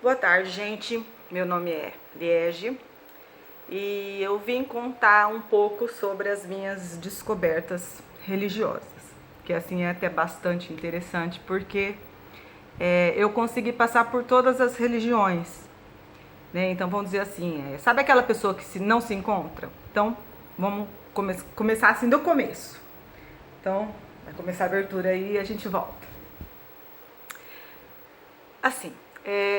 Boa tarde, gente. Meu nome é Liege e eu vim contar um pouco sobre as minhas descobertas religiosas, que assim é até bastante interessante porque eu consegui passar por todas as religiões, né? Então vamos dizer assim, sabe aquela pessoa que não se encontra? Então vamos começar assim do começo. Então vai começar a abertura aí e a gente volta. Assim,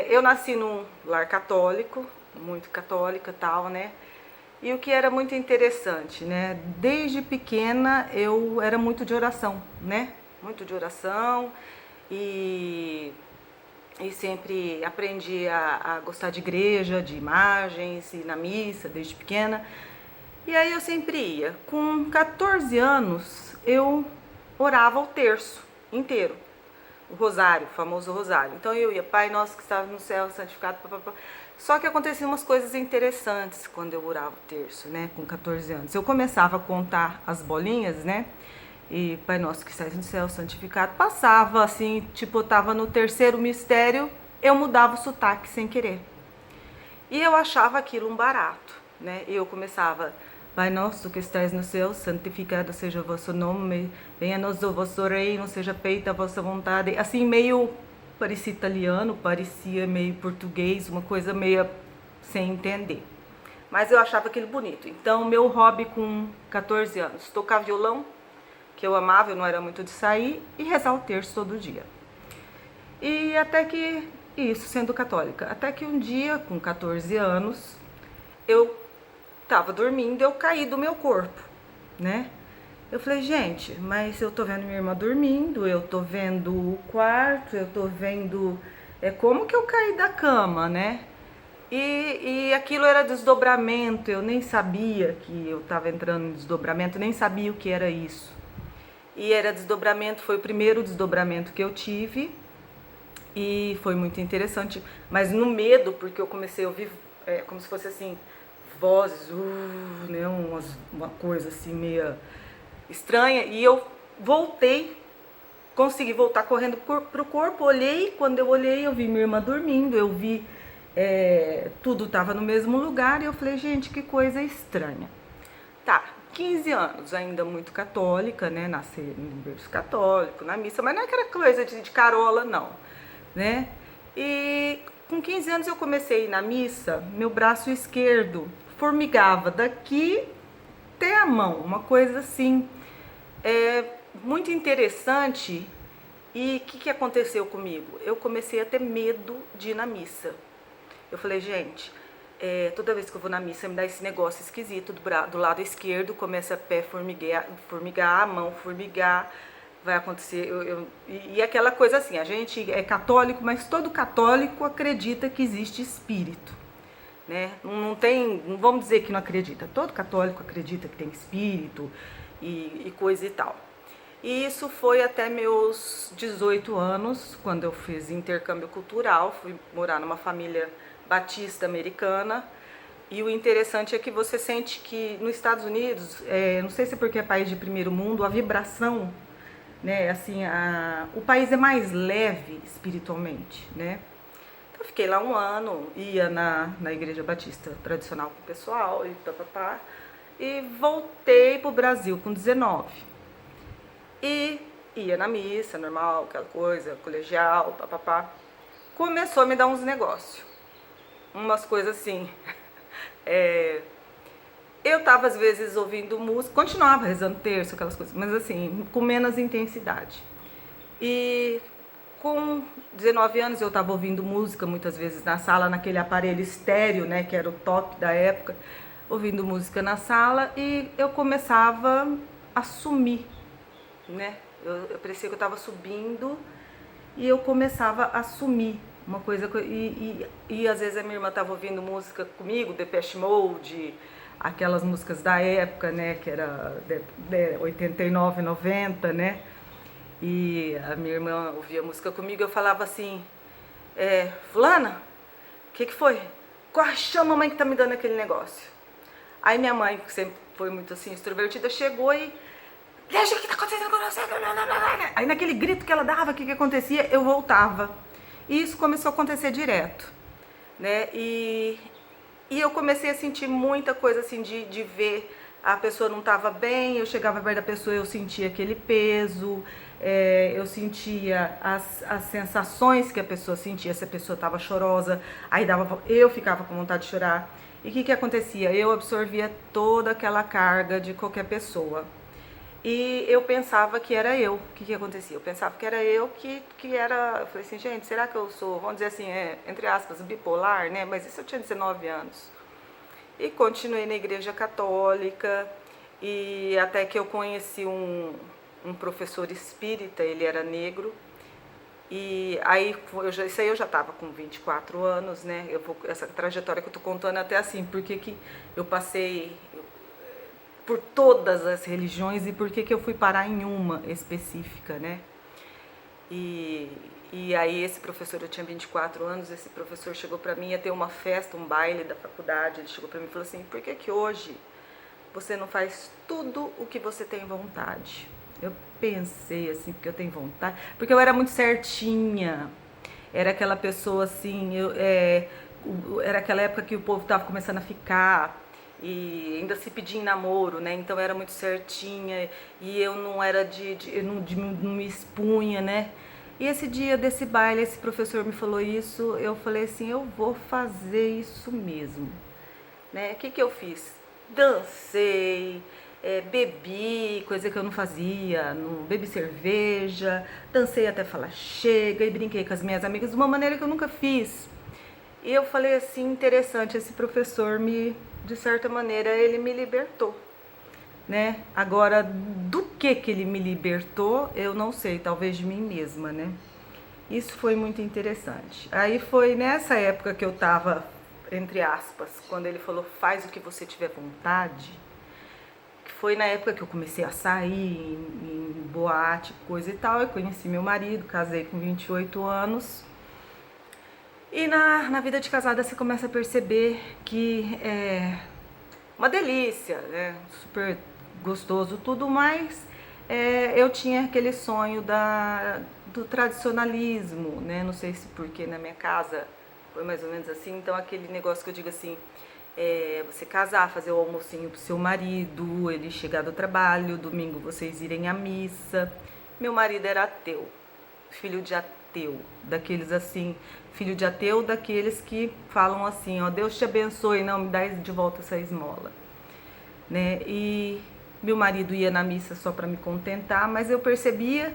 eu nasci num lar católico, muito católica tal, né? E o que era muito interessante, né? Desde pequena eu era muito de oração, né? Muito de oração e, e sempre aprendi a gostar de igreja, de imagens, e na missa desde pequena. E aí eu sempre ia. Com 14 anos eu orava o terço inteiro, o rosário, o famoso rosário. Então eu ia, Pai nosso que estava no céu, santificado, papapá. Só que aconteciam umas coisas interessantes quando eu orava o terço, né, com 14 anos. Eu começava a contar as bolinhas, né, e Pai nosso que estás no céu, santificado, passava assim, tipo, eu tava no terceiro mistério, eu mudava o sotaque sem querer. E eu achava aquilo um barato, né, e eu começava... Pai nosso que estais no céu, santificado seja o vosso nome, venha a nós o vosso reino, seja feita a vossa vontade. Assim, meio parecia italiano, parecia meio português, uma coisa meio sem entender. Mas eu achava aquilo bonito. Então, meu hobby com 14 anos, tocar violão, que eu amava, eu não era muito de sair, e rezar o terço todo dia. E até que, isso sendo católica, até que um dia, com 14 anos, eu tava dormindo, eu caí do meu corpo, né? Eu falei, gente, mas eu tô vendo minha irmã dormindo, eu tô vendo o quarto, eu tô vendo... como que eu caí da cama, né? E aquilo era desdobramento, eu nem sabia que eu tava entrando em desdobramento, nem sabia o que era isso. E era desdobramento, foi o primeiro desdobramento que eu tive e foi muito interessante, mas no medo, porque eu comecei a ouvir como se fosse assim... vozes, né, uma coisa assim meio estranha, e eu voltei, consegui voltar correndo pro corpo, olhei, quando eu olhei eu vi minha irmã dormindo, eu vi tudo estava no mesmo lugar, e eu falei, gente, que coisa estranha. Tá, 15 anos, ainda muito católica, né, nasci no berço católico, na missa, mas não é aquela coisa de carola, não, né, e com 15 anos eu comecei a ir na missa, meu braço esquerdo formigava daqui até a mão, uma coisa assim, muito interessante. E o que aconteceu comigo? Eu comecei a ter medo de ir na missa. Eu falei, gente, toda vez que eu vou na missa me dá esse negócio esquisito do lado esquerdo, começa a pé formigar, a mão formigar, vai acontecer, e aquela coisa assim, a gente é católico, mas todo católico acredita que existe espírito, né? Não tem, não vamos dizer que não acredita, todo católico acredita que tem espírito e coisa e tal. E isso foi até meus 18 anos, quando eu fiz intercâmbio cultural, fui morar numa família batista americana. E o interessante é que você sente que nos Estados Unidos, não sei se é porque é país de primeiro mundo, a vibração, né, assim, o país é mais leve espiritualmente, né? Então eu fiquei lá um ano, ia na igreja batista tradicional com o pessoal e papapá, e voltei pro Brasil com 19. E ia na missa, normal, aquela coisa, colegial, papapá. Começou a me dar uns negócios, umas coisas assim. Eu tava às vezes ouvindo música, continuava rezando terço, aquelas coisas, mas assim, com menos intensidade. E com 19 anos eu tava ouvindo música muitas vezes na sala, naquele aparelho estéreo, né, que era o top da época, ouvindo música na sala, e eu começava a sumir, né? Eu parecia que eu tava subindo e eu começava a sumir. Uma coisa, e às vezes a minha irmã tava ouvindo música comigo, Depeche Mode, aquelas músicas da época, né, que era 89, 90, né, e a minha irmã ouvia música comigo, eu falava assim, fulana, o que foi? Corre, chama a mãe que tá me dando aquele negócio. Aí minha mãe, que sempre foi muito assim, extrovertida, chegou e... Deixa, o que tá acontecendo com você? Aí naquele grito que ela dava, o que acontecia? Eu voltava. E isso começou a acontecer direto. né? E eu comecei a sentir muita coisa assim de ver a pessoa não estava bem, eu chegava perto da pessoa, eu sentia aquele peso, eu sentia as sensações que a pessoa sentia, se a pessoa estava chorosa, aí eu ficava com vontade de chorar. E o que acontecia? Eu absorvia toda aquela carga de qualquer pessoa. E eu pensava que era eu. O que acontecia? Eu pensava que era eu que era... Eu falei assim, gente, será que eu sou, vamos dizer assim, entre aspas, bipolar, né? Mas isso eu tinha 19 anos. E continuei na igreja católica, e até que eu conheci um professor espírita, ele era negro, e aí isso aí eu já estava com 24 anos, né? Essa trajetória que eu estou contando até assim, porque que eu passei por todas as religiões e por que eu fui parar em uma específica, né? E aí esse professor, eu tinha 24 anos, esse professor chegou para mim, ia ter uma festa, um baile da faculdade, ele chegou para mim e falou assim, por que hoje você não faz tudo o que você tem vontade? Eu pensei assim, porque eu tenho vontade, porque eu era muito certinha, era aquela pessoa assim, era aquela época que o povo estava começando a ficar, e ainda se pedia em namoro, né? Então eu era muito certinha, e eu não era eu não me expunha, né? E esse dia desse baile, esse professor me falou isso, eu falei assim, eu vou fazer isso mesmo, né? O que eu fiz? Dancei, bebi, coisa que eu não fazia, não bebi cerveja, dancei até falar chega e brinquei com as minhas amigas de uma maneira que eu nunca fiz. E eu falei assim, interessante, esse professor de certa maneira, ele me libertou, né? Agora, do que ele me libertou, eu não sei, talvez de mim mesma, né? Isso foi muito interessante. Aí foi nessa época que eu tava, entre aspas, quando ele falou, faz o que você tiver vontade, que foi na época que eu comecei a sair em boate, coisa e tal. Eu conheci meu marido, casei com 28 anos. E na vida de casada você começa a perceber que é uma delícia, né? Super gostoso tudo, mas eu tinha aquele sonho do tradicionalismo, né? Não sei se porque na minha casa foi mais ou menos assim, então aquele negócio que eu digo assim, você casar, fazer o almocinho pro seu marido, ele chegar do trabalho, domingo vocês irem à missa. Meu marido era ateu, filho de ateu, daqueles assim, filho de ateu, daqueles que falam assim, ó, Deus te abençoe, não me dá de volta essa esmola, né? E meu marido ia na missa só para me contentar, mas eu percebia,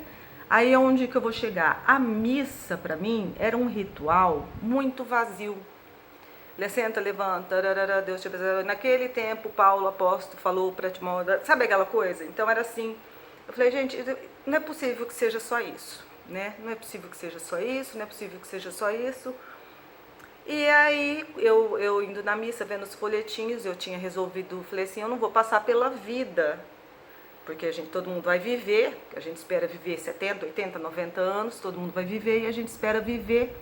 aí é onde que eu vou chegar, a missa para mim era um ritual muito vazio. Senta, levanta, Deus te abençoe. Naquele tempo, Paulo, apóstolo, falou para Timóteo, sabe aquela coisa? Então era assim. Eu falei, gente, não é possível que seja só isso, né? Não é possível que seja só isso, não é possível que seja só isso. E aí, eu indo na missa, vendo os folhetinhos, eu tinha resolvido, falei assim, eu não vou passar pela vida, porque todo mundo vai viver, a gente espera viver 70, 80, 90 anos, todo mundo vai viver e a gente espera viver.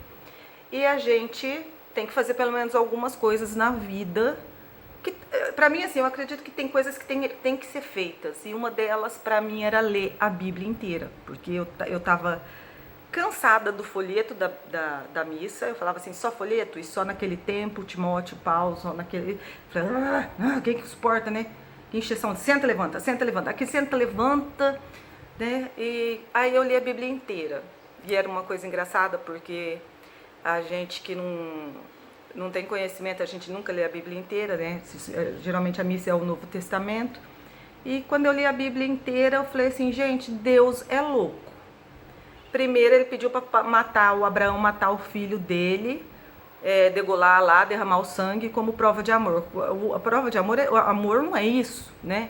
E a gente tem que fazer pelo menos algumas coisas na vida, que pra mim, assim, eu acredito que tem coisas que tem que ser feitas, e uma delas, pra mim, era ler a Bíblia inteira, porque eu tava cansada do folheto da missa, eu falava assim, só folheto, e só naquele tempo, Timóteo, Paulo, só naquele... quem que suporta, né? Que encheção, senta, levanta, aqui senta, levanta, né? E aí eu li a Bíblia inteira, e era uma coisa engraçada, porque a gente que não tem conhecimento, a gente nunca lê a Bíblia inteira, né? Geralmente a missa é o Novo Testamento, e quando eu li a Bíblia inteira, eu falei assim, gente, Deus é louco. Primeiro ele pediu para matar o Abraão, matar o filho dele, degolar lá, derramar o sangue como prova de amor. A prova de amor, o amor não é isso, né?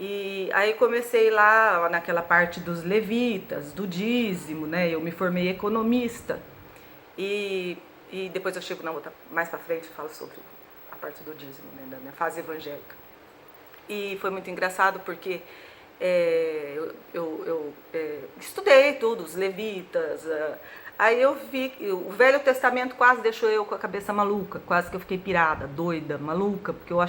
E aí comecei lá naquela parte dos levitas, do dízimo, né? Eu me formei economista. E depois eu chego na outra, mais para frente, falo sobre a parte do dízimo, né? Da minha fase evangélica. E foi muito engraçado porque eu estudei tudo, os levitas, aí eu vi, o Velho Testamento quase deixou eu com a cabeça maluca, quase que eu fiquei pirada, doida, maluca, porque eu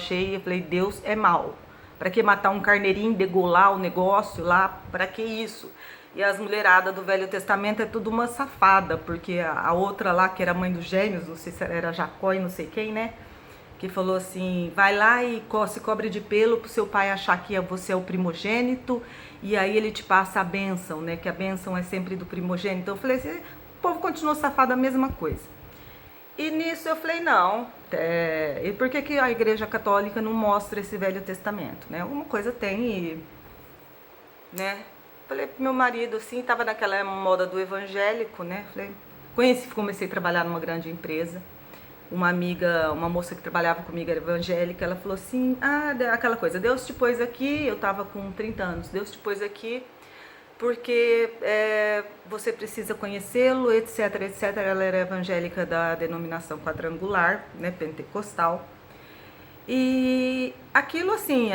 falei, Deus é mau, para que matar um carneirinho, degolar o negócio lá, para que isso? E as mulheradas do Velho Testamento é tudo uma safada, porque a outra lá, que era mãe dos gêmeos, não sei se era Jacó e não sei quem, né? Que falou assim, vai lá e se cobre de pelo pro seu pai achar que você é o primogênito, e aí ele te passa a bênção, né? Que a bênção é sempre do primogênito. Então eu falei assim, o povo continuou safado a mesma coisa. E nisso eu falei, não, e por que a Igreja Católica não mostra esse Velho Testamento, né? Alguma coisa tem e, né? Falei pro meu marido, assim, tava naquela moda do evangélico, né? Falei, comecei a trabalhar numa grande empresa. Uma amiga, uma moça que trabalhava comigo era evangélica, ela falou assim, aquela coisa, Deus te pôs aqui, eu tava com 30 anos, Deus te pôs aqui porque você precisa conhecê-lo, etc, etc. Ela era evangélica da denominação quadrangular, né, pentecostal. E aquilo assim,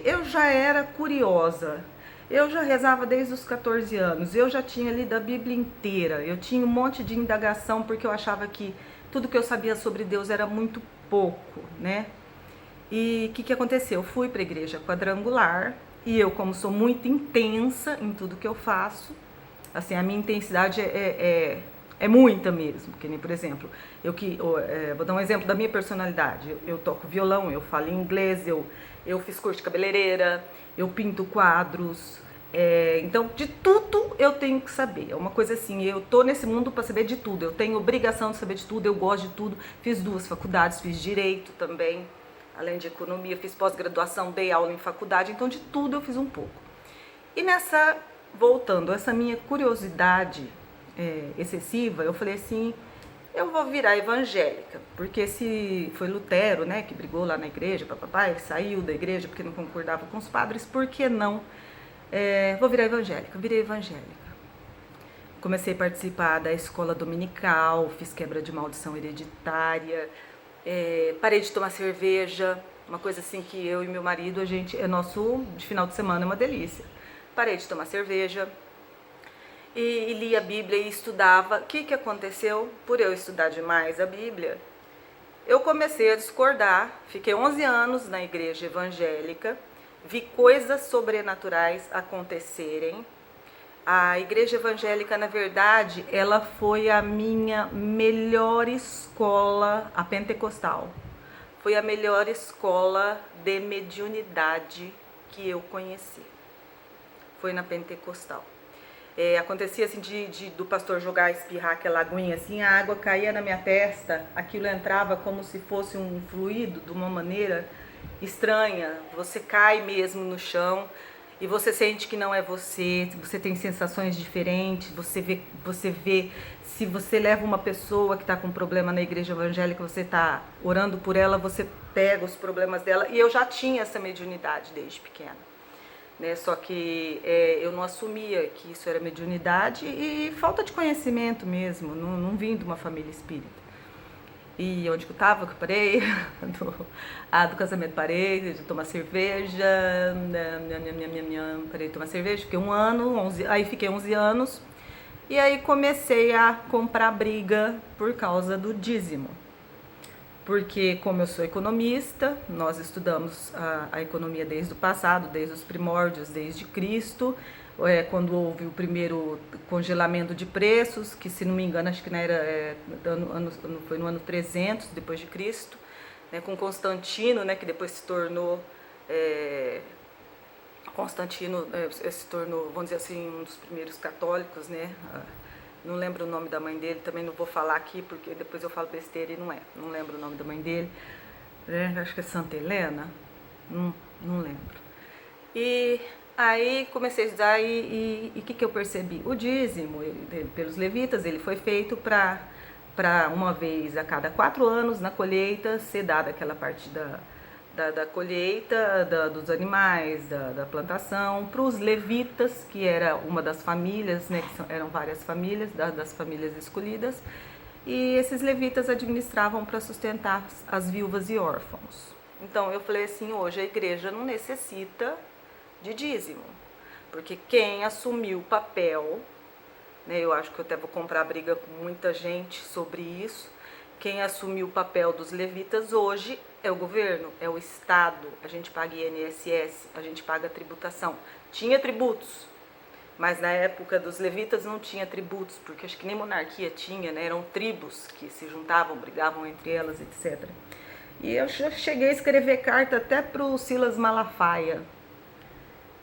eu já era curiosa, eu já rezava desde os 14 anos, eu já tinha lido a Bíblia inteira, eu tinha um monte de indagação porque eu achava que tudo que eu sabia sobre Deus era muito pouco, né? E o que aconteceu? Eu fui para a igreja quadrangular e eu, como sou muito intensa em tudo que eu faço, assim, a minha intensidade é muita mesmo, que nem, por exemplo, vou dar um exemplo da minha personalidade, eu toco violão, eu falo inglês, eu fiz curso de cabeleireira, eu pinto quadros, então de tudo eu tenho que saber, é uma coisa assim, eu tô nesse mundo para saber de tudo, eu tenho obrigação de saber de tudo, eu gosto de tudo, fiz 2 faculdades, fiz direito também, além de economia, fiz pós-graduação, dei aula em faculdade, então de tudo eu fiz um pouco. E voltando, essa minha curiosidade excessiva, eu falei assim, eu vou virar evangélica, porque se foi Lutero, né, que brigou lá na igreja, papapá, ele saiu da igreja porque não concordava com os padres, por que não? Vou virar evangélica, virei evangélica. Comecei a participar da escola dominical, fiz quebra de maldição hereditária, parei de tomar cerveja, uma coisa assim que eu e meu marido, nosso de final de semana é uma delícia. Parei de tomar cerveja e lia a Bíblia e estudava. O que aconteceu? Por eu estudar demais a Bíblia, eu comecei a discordar. Fiquei 11 anos na igreja evangélica, vi coisas sobrenaturais acontecerem. A igreja evangélica, na verdade, ela foi a minha melhor escola, a pentecostal. Foi a melhor escola de mediunidade que eu conheci. Foi na pentecostal. Acontecia assim do pastor jogar, espirrar aquela aguinha assim, a água caía na minha testa, aquilo entrava como se fosse um fluido de uma maneira estranha. Você cai mesmo no chão e você sente que não é você tem sensações diferentes, você vê, se você leva uma pessoa que está com problema na igreja evangélica, você está orando por ela, você pega os problemas dela, e eu já tinha essa mediunidade desde pequena, né? Só que eu não assumia que isso era mediunidade e falta de conhecimento mesmo, não vim de uma família espírita. E onde que eu tava, que eu parei? Do casamento parei, de tomar cerveja, parei de tomar cerveja, fiquei 1 ano, aí fiquei 11 anos, e aí comecei a comprar briga por causa do dízimo. Porque como eu sou economista, nós estudamos a economia desde o passado, desde os primórdios, desde Cristo, quando houve o primeiro congelamento de preços, que se não me engano, acho que foi no ano 300 depois de Cristo, né, com Constantino, né, que depois se tornou, se tornou, vamos dizer assim, um dos primeiros católicos, né, não lembro o nome da mãe dele, também não vou falar aqui, porque depois eu falo besteira e não lembro o nome da mãe dele, acho que é Santa Helena, não lembro. E aí comecei a estudar e o que eu percebi? O dízimo, pelos levitas, ele foi feito para uma vez a cada 4 anos na colheita ser dada aquela parte da colheita, dos animais, da plantação, para os levitas, que era uma das famílias, né, que eram várias famílias, das famílias escolhidas, e esses levitas administravam para sustentar as viúvas e órfãos. Então eu falei assim, hoje a igreja não necessita de dízimo, porque quem assumiu o papel, né, eu acho que eu até vou comprar briga com muita gente sobre isso, quem assumiu o papel dos levitas hoje é o governo, é o Estado, a gente paga INSS, a gente paga tributação. Tinha tributos, Mas na época dos levitas não tinha tributos, porque acho que nem monarquia tinha, né? Eram tribos que se juntavam, brigavam entre elas, etc. E eu já cheguei a escrever carta até para o Silas Malafaia.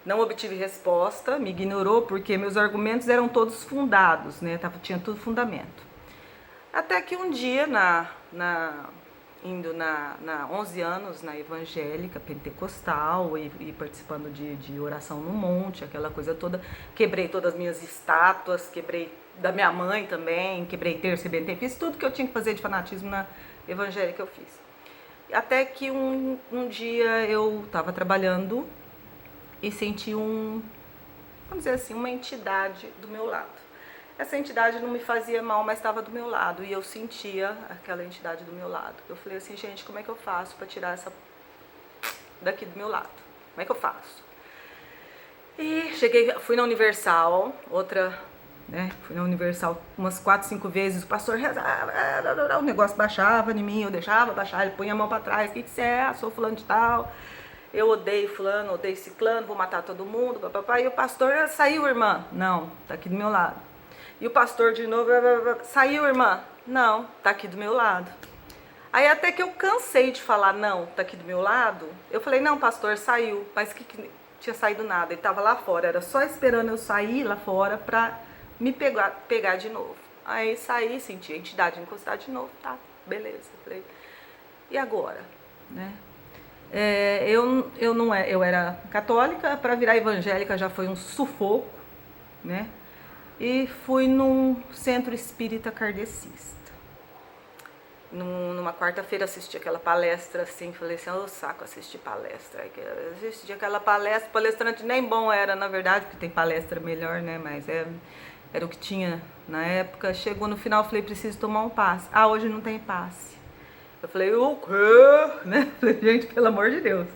Não obtive resposta, me ignorou porque meus argumentos eram todos fundados, né? Tinha tudo fundamento. Até que um dia, indo na 11 anos na evangélica pentecostal e participando de oração no monte, aquela coisa toda, quebrei todas as minhas estátuas, quebrei da minha mãe também, quebrei terço e bentém, fiz tudo que eu tinha que fazer de fanatismo na evangélica, eu fiz. Até que um dia eu estava trabalhando e senti vamos dizer assim, uma entidade do meu lado. Essa entidade não me fazia mal, mas estava do meu lado e eu sentia aquela entidade do meu lado. Eu falei assim, gente, como é que eu faço para tirar essa daqui do meu lado? Como é que eu faço? E fui na Universal, fui na Universal umas 4, 5 vezes, o pastor rezava, o negócio baixava em mim, eu deixava baixar, ele punha a mão para trás, o que você é? Sou fulano de tal, eu odeio fulano, odeio ciclano, vou matar todo mundo, papapá. E o pastor, saiu, irmã? Não, tá aqui do meu lado. E o pastor de novo, saiu, irmã? Não, tá aqui do meu lado. Aí até que eu cansei de falar, não, tá aqui do meu lado, eu falei, não, pastor, saiu, mas que tinha saído nada, ele tava lá fora, era só esperando eu sair lá fora pra me pegar de novo. Aí saí, senti a entidade encostar de novo, tá, beleza. Eu falei, e agora, né? Eu era católica, para virar evangélica já foi um sufoco, né? E fui num centro espírita kardecista. Numa quarta-feira assisti aquela palestra assim, falei assim, ô saco assistir palestra. Assisti aquela palestra, palestrante nem bom era, na verdade, porque tem palestra melhor, né? Mas era o que tinha na época. Chegou no final, falei, preciso tomar um passe. Ah, hoje não tem passe. Eu falei, o quê? Né? Falei, gente, pelo amor de Deus.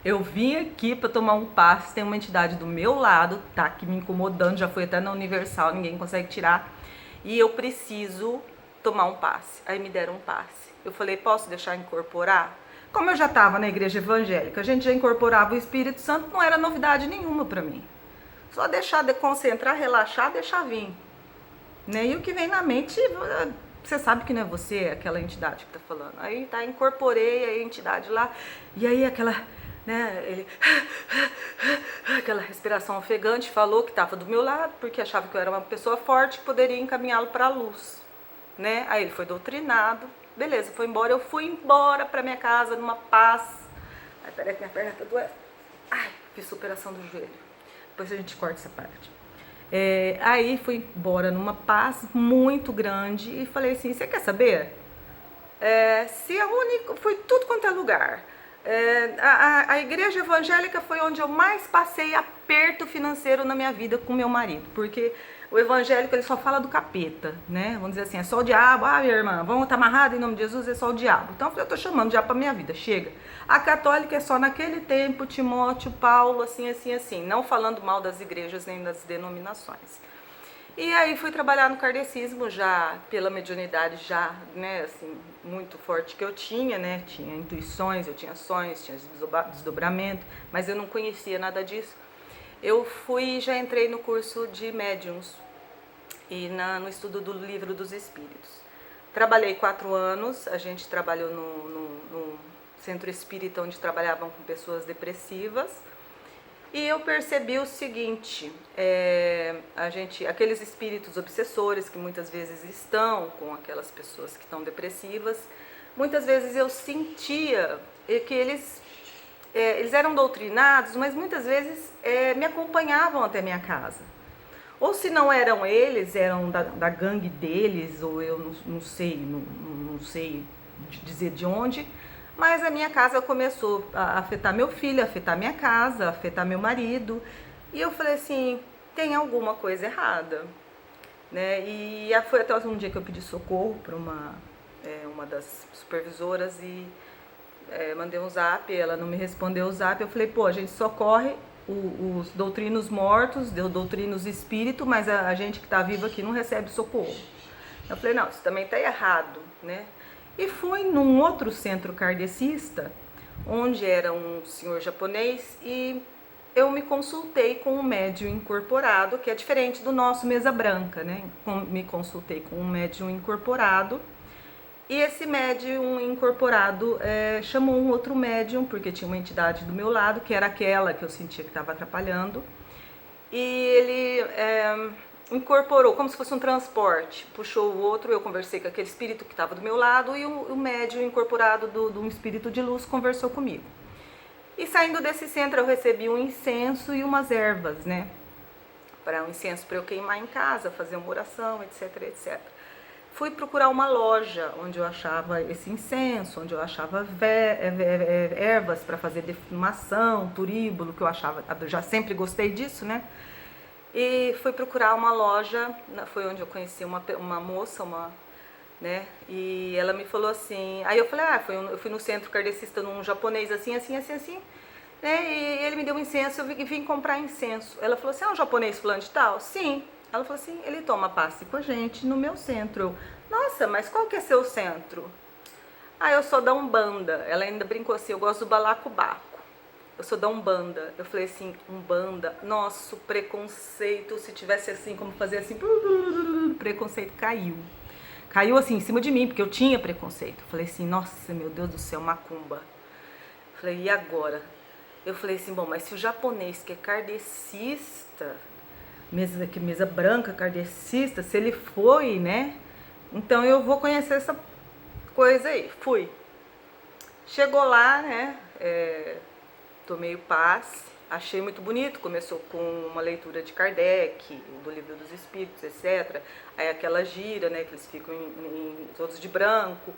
Eu vim aqui para tomar um passe, tem uma entidade do meu lado, tá aqui me incomodando, já fui até na Universal, ninguém consegue tirar. E eu preciso tomar um passe. Aí me deram um passe. Eu falei, posso deixar incorporar? Como eu já estava na igreja evangélica, a gente já incorporava o Espírito Santo, não era novidade nenhuma para mim. Só deixar de concentrar, relaxar, deixar vir. Né? E o que vem na mente, você sabe que não é você, é aquela entidade que tá falando. Aí tá, incorporei a entidade lá, e aí aquela, né, aquela respiração ofegante, falou que estava do meu lado, porque achava que eu era uma pessoa forte que poderia encaminhá-lo para a luz. Né? Aí ele foi doutrinado, beleza, foi embora, eu fui embora para minha casa numa paz. Ai, peraí que minha perna tá doendo. Ai, fiz superação do joelho. Depois a gente corta essa parte. Aí fui embora numa paz muito grande e falei assim, você quer saber? Se a única, foi tudo quanto é lugar. A igreja evangélica foi onde eu mais passei aperto financeiro na minha vida com meu marido, porque o evangélico ele só fala do capeta, né? Vamos dizer assim, é só o diabo. Ah, minha irmã, vamos estar amarrado em nome de Jesus, é só o diabo. Então eu tô chamando o diabo pra minha vida, chega. A católica é só naquele tempo, Timóteo, Paulo, assim, assim, assim. Não falando mal das igrejas nem das denominações. E aí fui trabalhar no kardecismo já, pela mediunidade já, né, assim, muito forte que eu tinha, né? Tinha intuições, eu tinha sonhos, tinha desdobramento, mas eu não conhecia nada disso. Eu já entrei no curso de médiums e no estudo do Livro dos Espíritos. Trabalhei 4 anos, a gente trabalhou no centro espírita onde trabalhavam com pessoas depressivas. E eu percebi o seguinte, aqueles espíritos obsessores que muitas vezes estão com aquelas pessoas que estão depressivas, muitas vezes eu sentia que eles eram doutrinados, mas muitas vezes me acompanhavam até minha casa. Ou se não eram eles, eram da gangue deles, ou eu não sei dizer de onde, mas a minha casa começou a afetar meu filho, a afetar minha casa, a afetar meu marido. E eu falei assim, tem alguma coisa errada. Né? E foi até um dia que eu pedi socorro para uma das supervisoras e mandei um zap, ela não me respondeu o zap. Eu falei, pô, a gente socorre os doutrinos mortos, doutrinos espírito, mas a gente que está vivo aqui não recebe socorro. Eu falei, não, isso também está errado, né? E fui num outro centro kardecista, onde era um senhor japonês, e eu me consultei com um médium incorporado, que é diferente do nosso mesa branca, né? Me consultei com um médium incorporado, e esse médium incorporado chamou um outro médium, porque tinha uma entidade do meu lado, que era aquela que eu sentia que estava atrapalhando, e ele incorporou, como se fosse um transporte, puxou o outro, eu conversei com aquele espírito que estava do meu lado, e o médium incorporado de um espírito de luz conversou comigo. E saindo desse centro eu recebi um incenso e umas ervas, né? Para um incenso para eu queimar em casa, fazer uma oração, etc, etc. Fui procurar uma loja onde eu achava esse incenso, onde eu achava ervas para fazer defumação, turíbulo, que eu achava, eu já sempre gostei disso, né? E fui procurar uma loja, foi onde eu conheci uma moça, né? E ela me falou assim, aí eu falei, eu fui no centro kardecista num japonês assim, né? E ele me deu um incenso, eu vim comprar incenso. Ela falou assim, é um japonês fulano de tal? Sim. Ela falou assim, ele toma passe com a gente no meu centro. Eu, nossa, mas qual que é seu centro? Ah, eu sou da Umbanda. Ela ainda brincou assim, eu gosto do balacobaco. Eu sou da Umbanda. Eu falei assim, Umbanda, nosso preconceito, se tivesse assim, como fazer assim, preconceito caiu. Caiu assim em cima de mim, porque eu tinha preconceito. Eu falei assim, nossa, meu Deus do céu, macumba. Eu falei, e agora? Eu falei assim, bom, mas se o japonês que é kardecista, mesa branca, kardecista, se ele foi, né? Então eu vou conhecer essa coisa aí. Fui. Chegou lá, né? Tomei o passe, achei muito bonito. Começou com uma leitura de Kardec, do Livro dos Espíritos, etc. Aí aquela gira, né? Que eles ficam todos de branco.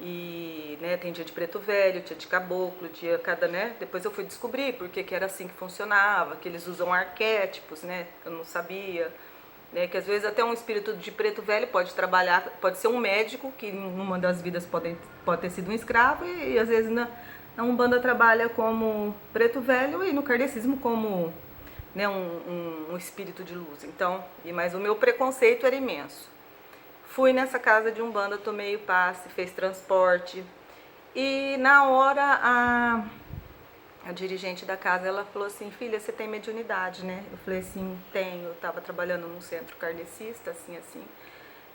E, né, tem dia de preto velho, dia de caboclo, dia cada, né? Depois eu fui descobrir porque que era assim que funcionava, que eles usam arquétipos, né? Eu não sabia, né? Que às vezes até um espírito de preto velho pode trabalhar, pode ser um médico que em uma das vidas pode ter sido um escravo e às vezes na Umbanda trabalha como preto velho e no kardecismo como, né, um espírito de luz. Então, mas o meu preconceito era imenso. Fui nessa casa de Umbanda, tomei o passe, fez transporte. E na hora a dirigente da casa, ela falou assim, filha, você tem mediunidade, né? Eu falei assim, tenho. Eu estava trabalhando num centro kardecista, assim.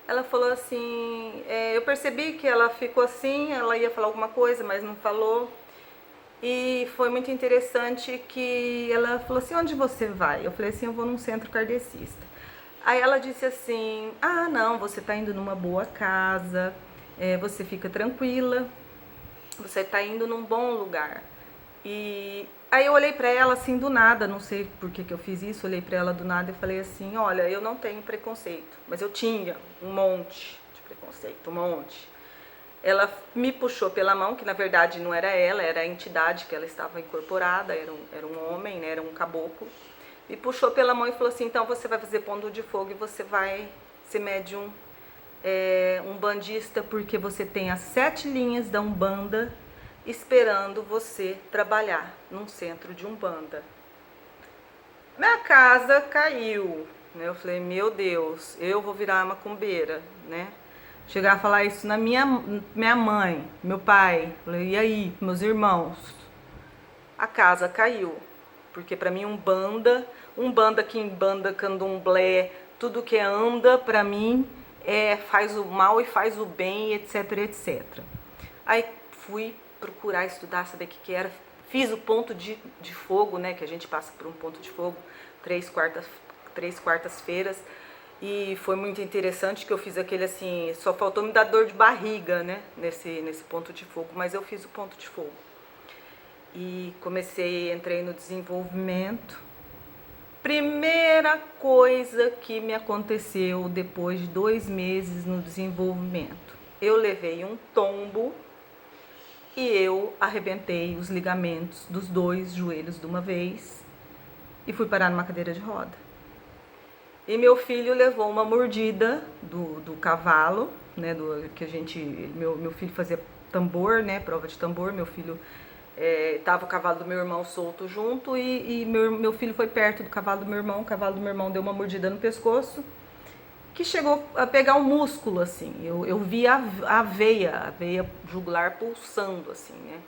Ela falou assim, eu percebi que ela ficou assim, ela ia falar alguma coisa, mas não falou. E foi muito interessante que ela falou assim, onde você vai? Eu falei assim, eu vou num centro kardecista. Aí ela disse assim, ah não, você tá indo numa boa casa, você fica tranquila, você tá indo num bom lugar. E aí eu olhei pra ela assim do nada, não sei por que eu fiz isso, olhei pra ela do nada e falei assim, olha, eu não tenho preconceito, mas eu tinha um monte de preconceito, um monte. Ela me puxou pela mão, que na verdade não era ela, era a entidade que ela estava incorporada, era um homem, né, era um caboclo. Me puxou pela mão e falou assim, então você vai fazer ponto de fogo e você vai ser médium umbandista, porque você tem as 7 linhas da Umbanda esperando você trabalhar num centro de Umbanda. Minha casa caiu, né? Eu falei, meu Deus, eu vou virar macumbeira, né? Chegar a falar isso na minha mãe, meu pai, falei, e aí, meus irmãos? A casa caiu, porque para mim Umbanda, quimbanda, candomblé, tudo que anda para mim faz o mal e faz o bem, etc, etc. Aí fui procurar estudar, saber o que era. Fiz o ponto de fogo, né, que a gente passa por um ponto de fogo 3 quartas-feiras. E foi muito interessante que eu fiz aquele assim, só faltou me dar dor de barriga, né, nesse ponto de fogo, mas eu fiz o ponto de fogo. E entrei no desenvolvimento. Primeira coisa que me aconteceu depois de 2 meses no desenvolvimento, eu levei um tombo e eu arrebentei os ligamentos dos 2 joelhos de uma vez e fui parar numa cadeira de roda. E meu filho levou uma mordida do cavalo, né, meu filho fazia tambor, né, prova de tambor, meu filho tava o cavalo do meu irmão solto junto e meu filho foi perto do cavalo do meu irmão, o cavalo do meu irmão deu uma mordida no pescoço, que chegou a pegar um músculo, assim, eu vi a veia jugular pulsando, assim, né.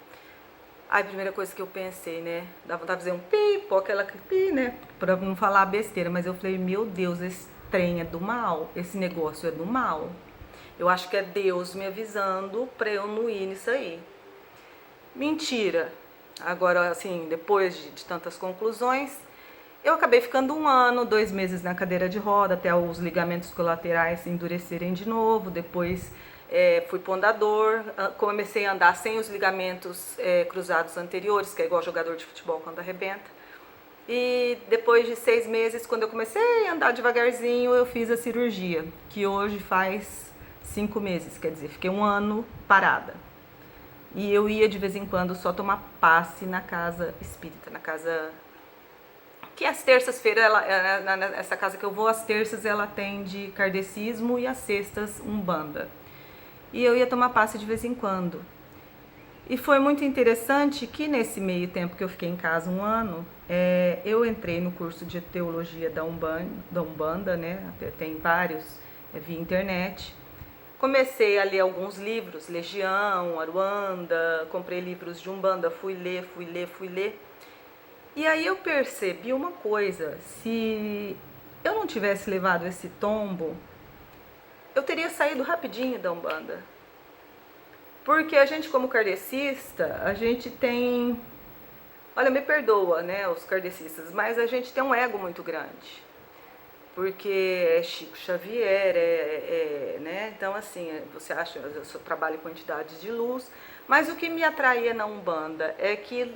Aí a primeira coisa que eu pensei, né? Dá vontade de fazer um pi, pô, aquela pi, né? Pra não falar besteira. Mas eu falei, meu Deus, esse trem é do mal. Esse negócio é do mal. Eu acho que é Deus me avisando pra eu não ir nisso aí. Mentira. Agora, assim, depois de tantas conclusões, eu acabei ficando 1 ano, 2 meses na cadeira de roda, até os ligamentos colaterais endurecerem de novo. Depois fui pro andador, comecei a andar sem os ligamentos cruzados anteriores, que é igual jogador de futebol quando arrebenta. E depois de 6 meses, quando eu comecei a andar devagarzinho, eu fiz a cirurgia, que hoje faz 5 meses, quer dizer, fiquei 1 ano parada. E eu ia de vez em quando só tomar passe na casa espírita, na casa que às terças-feiras, essa casa que eu vou, às terças ela atende kardecismo e às sextas umbanda. E eu ia tomar passe de vez em quando. E foi muito interessante que nesse meio tempo que eu fiquei em casa 1 ano, eu entrei no curso de teologia da Umbanda, né? Tem vários via internet. Comecei a ler alguns livros, Legião, Aruanda, comprei livros de Umbanda, fui ler. E aí eu percebi uma coisa, se eu não tivesse levado esse tombo, eu teria saído rapidinho da Umbanda. Porque a gente como kardecista, a gente tem, olha, me perdoa, né, os kardecistas, mas a gente tem um ego muito grande. Porque é Chico Xavier, né? Então, assim, você acha, eu só trabalho com entidades de luz, mas o que me atraía na Umbanda é que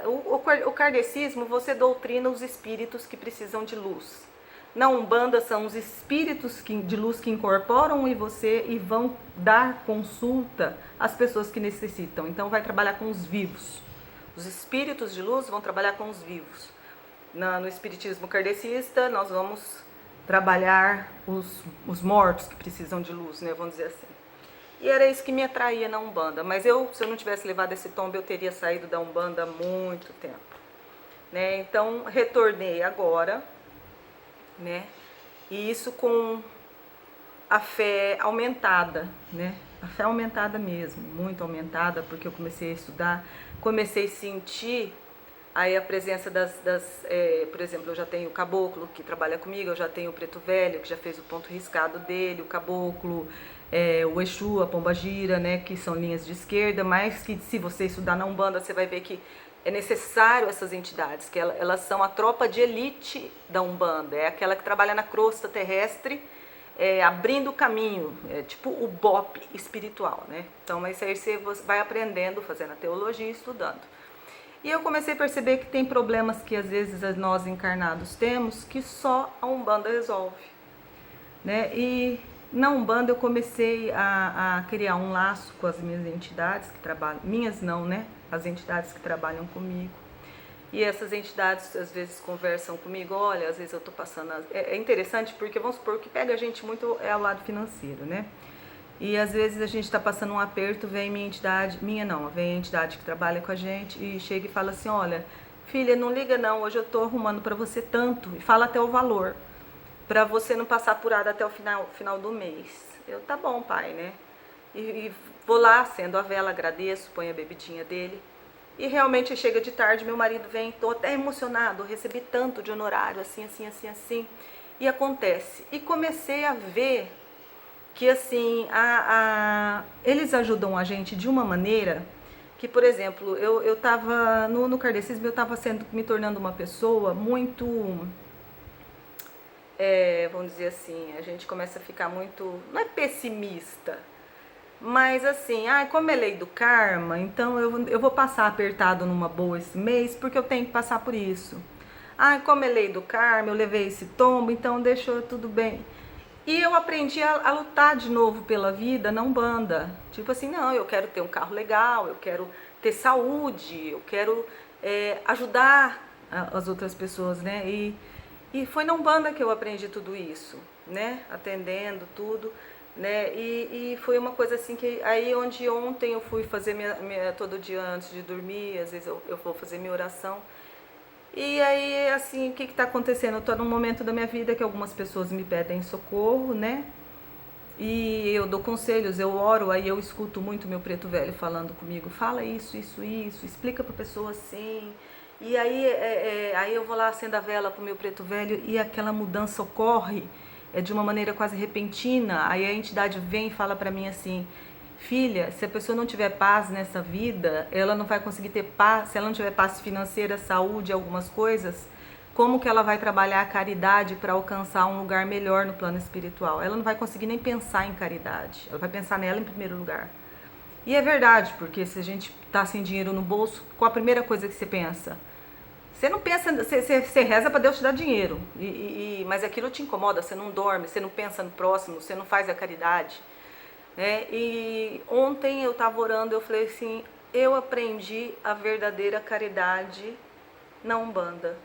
o kardecismo, você doutrina os espíritos que precisam de luz. Na Umbanda são os espíritos de luz que incorporam em você e vão dar consulta às pessoas que necessitam. Então vai trabalhar com os vivos. Os espíritos de luz vão trabalhar com os vivos. No espiritismo kardecista, nós vamos trabalhar os mortos que precisam de luz, né, vamos dizer assim. E era isso que me atraía na Umbanda. Mas se eu não tivesse levado esse tombo, eu teria saído da Umbanda há muito tempo. Né? Então, retornei agora, né? E isso com a fé aumentada, né? A fé aumentada mesmo, muito aumentada, porque eu comecei a estudar, comecei a sentir aí a presença por exemplo, eu já tenho o caboclo que trabalha comigo, eu já tenho o preto velho, que já fez o ponto riscado dele, o caboclo, o Exu, a pombagira, né, que são linhas de esquerda, mas que se você estudar na Umbanda, você vai ver que é necessário essas entidades, que elas são a tropa de elite da Umbanda, é aquela que trabalha na crosta terrestre, abrindo o caminho, tipo o BOP espiritual, né? Então, isso aí você vai aprendendo, fazendo a teologia e estudando. E eu comecei a perceber que tem problemas que às vezes nós encarnados temos que só a Umbanda resolve, né? E na Umbanda eu comecei a criar um laço com as minhas entidades que trabalham, minhas não, né? As entidades que trabalham comigo. E essas entidades às vezes conversam comigo, olha, às vezes eu tô passando... É interessante porque, vamos supor, o que pega a gente muito é o lado financeiro, né? E às vezes a gente está passando um aperto, vem minha entidade, vem a entidade que trabalha com a gente e chega e fala assim, olha, filha, não liga não, hoje eu estou arrumando para você tanto, e fala até o valor, para você não passar apurada até o final do mês. Eu, tá bom, pai, né? E vou lá, acendo a vela, agradeço, ponho a bebidinha dele. E realmente chega de tarde, meu marido vem, tô até emocionado, recebi tanto de honorário, assim. E acontece. E comecei a ver que assim, eles ajudam a gente de uma maneira que, por exemplo, eu tava no kardecismo, eu tava me tornando uma pessoa muito, vamos dizer assim, a gente começa a ficar muito, não é pessimista, mas assim, como é lei do karma, então eu vou passar apertado numa boa esse mês, porque eu tenho que passar por isso. Como é lei do karma, eu levei esse tombo, então deixou tudo bem. E eu aprendi a lutar de novo pela vida na Umbanda. Tipo assim, não, eu quero ter um carro legal, eu quero ter saúde, eu quero ajudar as outras pessoas, né? E foi na Umbanda que eu aprendi tudo isso, né? Atendendo tudo, né? E foi uma coisa assim que aí onde ontem eu fui fazer todo dia antes de dormir, às vezes eu vou fazer minha oração. E aí, assim, o que está acontecendo? Eu estou num momento da minha vida que algumas pessoas me pedem socorro, né? E eu dou conselhos, eu oro, aí eu escuto muito meu preto velho falando comigo, fala isso, explica pra pessoa assim. E aí, aí eu vou lá, acendo a vela pro meu preto velho e aquela mudança ocorre de uma maneira quase repentina. Aí a entidade vem e fala pra mim assim, filha, se a pessoa não tiver paz nessa vida, ela não vai conseguir ter paz, se ela não tiver paz financeira, saúde, algumas coisas, como que ela vai trabalhar a caridade para alcançar um lugar melhor no plano espiritual? Ela não vai conseguir nem pensar em caridade, ela vai pensar nela em primeiro lugar. E é verdade, porque se a gente está sem dinheiro no bolso, qual a primeira coisa que você pensa? Você não pensa, você reza para Deus te dar dinheiro, mas aquilo te incomoda, você não dorme, você não pensa no próximo, você não faz a caridade. E ontem eu estava orando, eu falei assim, eu aprendi a verdadeira caridade na Umbanda.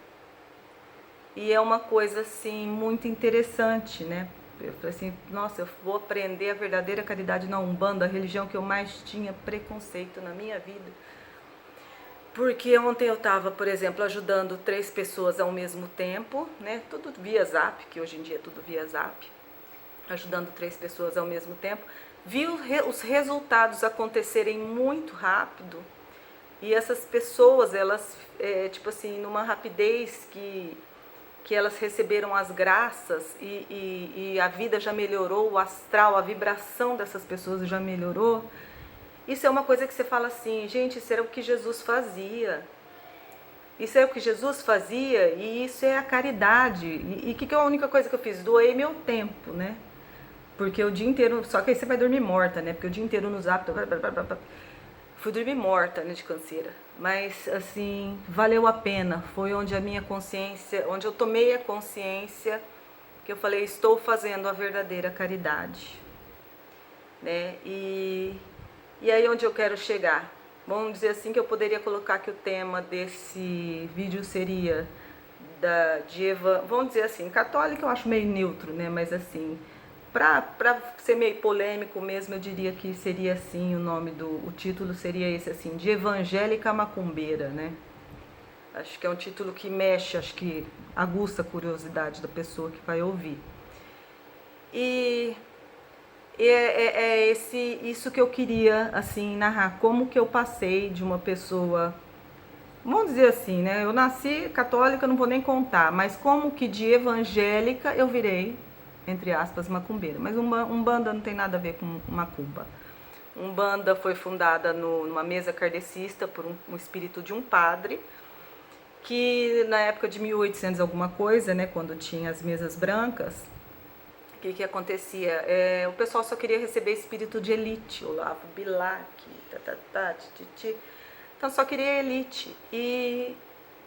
E é uma coisa assim muito interessante, né? Eu falei assim, nossa, eu vou aprender a verdadeira caridade na Umbanda, a religião que eu mais tinha preconceito na minha vida. Porque ontem eu estava, por exemplo, ajudando 3 pessoas ao mesmo tempo, né? Tudo via Zap, que hoje em dia é tudo via Zap. Ajudando 3 pessoas ao mesmo tempo. Vi os resultados acontecerem muito rápido. E essas pessoas, elas, tipo assim, numa rapidez que elas receberam as graças e a vida já melhorou, o astral, a vibração dessas pessoas já melhorou. Isso é uma coisa que você fala assim, gente, isso era o que Jesus fazia. Isso é o que Jesus fazia e isso é a caridade. E que é a única coisa que eu fiz? Doei meu tempo, né? Porque o dia inteiro, só que aí você vai dormir morta, né? Porque o dia inteiro no Zap, fui dormir morta, né, de canseira. Mas, assim, valeu a pena. Foi onde a minha consciência, onde eu tomei a consciência que eu falei, estou fazendo a verdadeira caridade, né? E aí onde eu quero chegar? Vamos dizer assim que eu poderia colocar que o tema desse vídeo seria vamos dizer assim, católica eu acho meio neutro, né? Mas assim, para ser meio polêmico mesmo, eu diria que seria assim, o título seria esse assim, de evangélica macumbeira, né? Acho que é um título que mexe, acho que aguça a curiosidade da pessoa que vai ouvir. E isso que eu queria assim narrar, como que eu passei de uma pessoa, vamos dizer assim, né? Eu nasci católica, não vou nem contar, mas como que de evangélica eu virei, entre aspas, macumbeira. Mas Umbanda não tem nada a ver com macumba. Umbanda foi fundada numa mesa kardecista por um espírito de um padre, que na época de 1800 alguma coisa, né, quando tinha as mesas brancas, o que acontecia? O pessoal só queria receber espírito de elite, Olavo Bilac, então só queria elite. E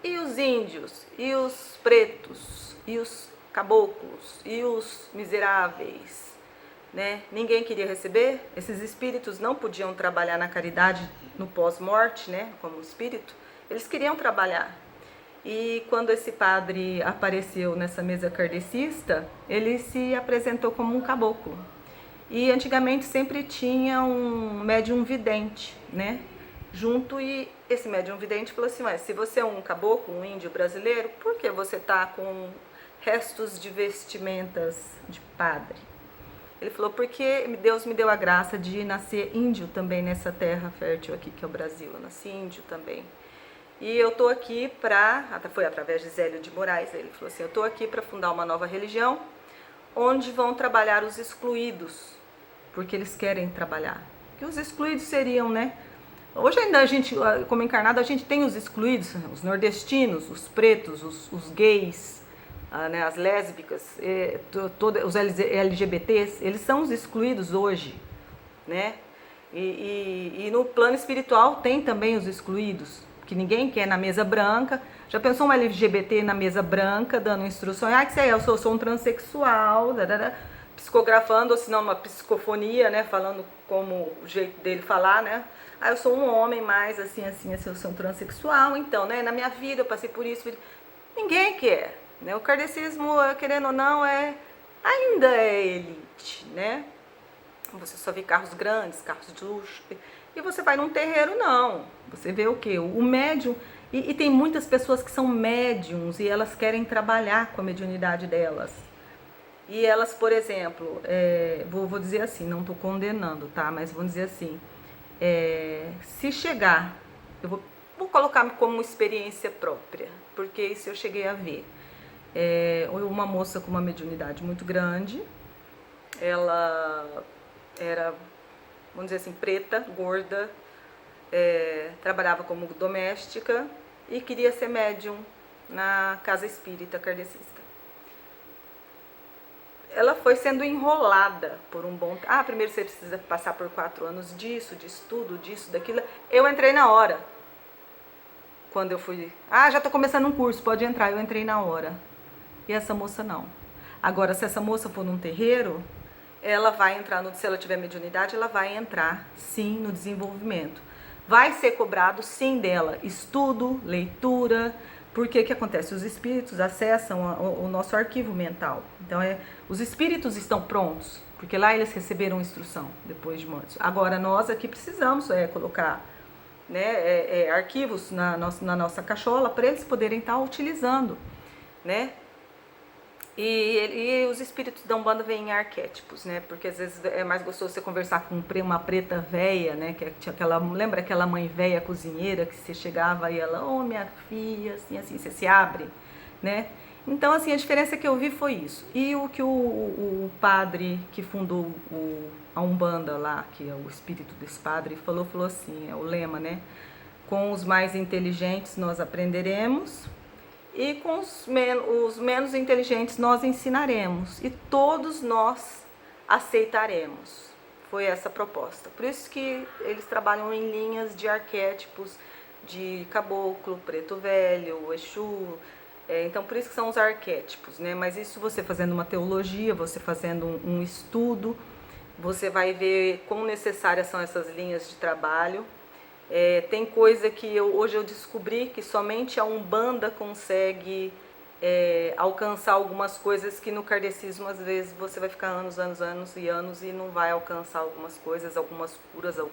os índios, e os pretos, e os caboclos, e os miseráveis, né? Ninguém queria receber. Esses espíritos não podiam trabalhar na caridade no pós-morte, né? Como espírito, eles queriam trabalhar. E quando esse padre apareceu nessa mesa kardecista, ele se apresentou como um caboclo. E antigamente sempre tinha um médium vidente, né? Junto, e esse médium vidente falou assim, se você é um caboclo, um índio brasileiro, por que você está com restos de vestimentas de padre? Ele falou, porque Deus me deu a graça de nascer índio também nessa terra fértil aqui que é o Brasil, eu nasci índio também. E eu tô aqui foi através de Zélio de Moraes, ele falou assim, eu tô aqui para fundar uma nova religião, onde vão trabalhar os excluídos, porque eles querem trabalhar. Que os excluídos seriam, né? Hoje ainda a gente, como encarnado, a gente tem os excluídos, os nordestinos, os pretos, os gays, né, as lésbicas, os LGBTs, eles são os excluídos hoje, né? E no plano espiritual tem também os excluídos, que ninguém quer na mesa branca. Já pensou um LGBT na mesa branca, dando instruções? Que você é? Eu sou um transexual, psicografando, ou se não, uma psicofonia, né? Falando como o jeito dele falar, né? Eu sou um homem mais assim, eu sou um transexual, então, né? Na minha vida eu passei por isso. Ninguém quer, né? O kardecismo, querendo ou não, ainda é elite, né? Você só vê carros grandes, carros de luxo. E você vai num terreiro, não. Você vê o quê? O médium. E tem muitas pessoas que são médiums e elas querem trabalhar com a mediunidade delas. E elas, por exemplo, vou dizer assim, não estou condenando, tá? Mas vamos dizer assim, se chegar, eu vou colocar como experiência própria, porque isso eu cheguei a ver. Uma moça com uma mediunidade muito grande, ela era, vamos dizer assim, preta, gorda, trabalhava como doméstica e queria ser médium na casa espírita kardecista. Ela foi sendo enrolada por um bom tempo. Primeiro você precisa passar por 4 anos disso, de estudo, disso, daquilo. Eu entrei na hora. Quando eu fui, já estou começando um curso, pode entrar. Eu entrei na hora. E essa moça não. Agora, se essa moça for num terreiro, ela vai entrar, se ela tiver mediunidade, ela vai entrar, sim, no desenvolvimento. Vai ser cobrado, sim, dela estudo, leitura, porque que acontece? Os espíritos acessam o nosso arquivo mental. Então, os espíritos estão prontos, porque lá eles receberam instrução, depois de mortos. Agora, nós aqui precisamos colocar, né, arquivos na nossa cachola para eles poderem estar utilizando, né? E os espíritos da Umbanda vêm em arquétipos, né? Porque às vezes é mais gostoso você conversar com uma preta véia, né? Que tinha lembra aquela mãe véia cozinheira que você chegava e ela, minha filha, assim, você se abre, né? Então, assim, a diferença que eu vi foi isso. E o que o padre que fundou a Umbanda lá, que é o espírito desse padre, falou assim, o lema, né? Com os mais inteligentes nós aprenderemos, e com os menos inteligentes nós ensinaremos, e todos nós aceitaremos. Foi essa a proposta. Por isso que eles trabalham em linhas de arquétipos, de caboclo, preto velho, exu. Então, por isso que são os arquétipos, né? Mas isso você fazendo uma teologia, você fazendo um estudo, você vai ver quão necessárias são essas linhas de trabalho. Tem coisa que hoje eu descobri que somente a Umbanda consegue alcançar algumas coisas que no kardecismo às vezes você vai ficar anos e não vai alcançar algumas coisas, algumas curas, eu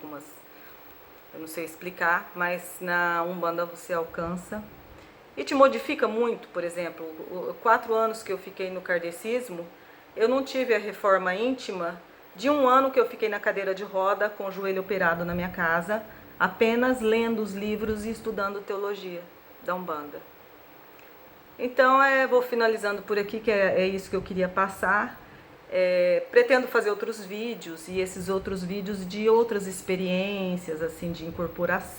não sei explicar, mas na Umbanda você alcança. E te modifica muito, por exemplo, 4 anos que eu fiquei no kardecismo, eu não tive a reforma íntima de 1 ano que eu fiquei na cadeira de roda com o joelho operado na minha casa, apenas lendo os livros e estudando teologia da Umbanda. Então, vou finalizando por aqui, que é isso que eu queria passar. Pretendo fazer outros vídeos, e esses outros vídeos de outras experiências, assim, de incorporação.